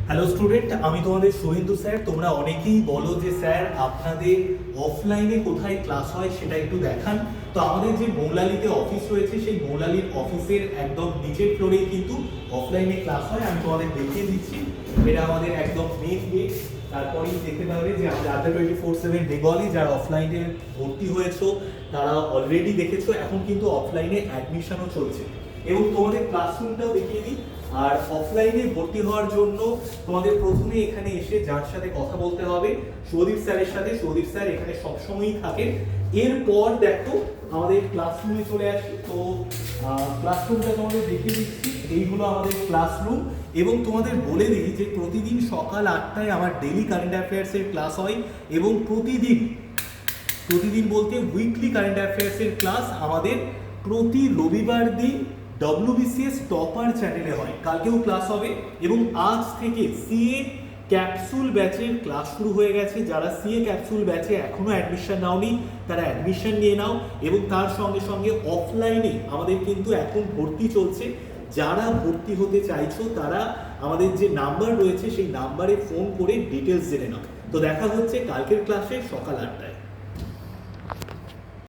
Hello student, আমি তোমাদের Suvendu sir. তোমরা অনেকেই বলো যে স্যার আপনাদের অফলাইনে কোথায় ক্লাস হয় সেটা একটু দেখান। তো আমাদের যে মৌলালিতে অফিস রয়েছে সেই মৌলালির অফিসের একদম নিচের ফ্লোরেই কিন্তু অফলাইনে ক্লাস হয়। আমি তোমাদের দেখিয়ে দিচ্ছি, এটা আমাদের একদম মেন গেট। তারপরেই দেখতে পাবে যে আমাদের আন্ডার 24/7 বেঙ্গলি যারা অফলাইনে ভর্তি হয়েছো তারা অলরেডি দেখেছো, এখন কিন্তু অফলাইনে অ্যাডমিশনও চলছে। এবং তোমাদের ক্লাসরুমটাও দেখিয়ে দিই। আর অফলাইনে ভর্তি হওয়ার জন্য তোমাদের প্রথমে এখানে এসে যার সাথে কথা বলতে হবে সৌদীপ স্যারের সাথে। সৌদীপ স্যার এখানে সবসময়ই থাকেন। এরপর দেখো আমাদের ক্লাসরুমে চলে আসি। তো ক্লাসরুমটা তোমাদের দেখিয়ে দিচ্ছি, এইগুলো আমাদের ক্লাসরুম। এবং তোমাদের বলে দিই যে প্রতিদিন সকাল 8টায় আমার ডেইলি কারেন্ট অ্যাফেয়ার্সের ক্লাস হয়। এবং প্রতিদিন বলতে উইকলি কারেন্ট অ্যাফেয়ার্সের ক্লাস আমাদের প্রতি রবিবার দিন WBCS টপার চ্যানেলে হয়। কালকেও ক্লাস হবে। এবং আজ থেকে সিএ ক্যাপসুল ব্যাচের ক্লাস শুরু হয়ে গেছে। যারা সিএ ক্যাপসুল ব্যাচে এখনো অ্যাডমিশন নাওনি তারা অ্যাডমিশন নিয়ে নাও। এবং তার সঙ্গে সঙ্গে অফলাইনে আমাদের কিন্তু এখন ভর্তি চলছে। যারা ভর্তি হতে চাইছো তারা আমাদের যে নাম্বার রয়েছে সেই নাম্বারে ফোন করে ডিটেলস জেনে নাও। তো দেখা হচ্ছে কালকের ক্লাসে সকাল 8টায়।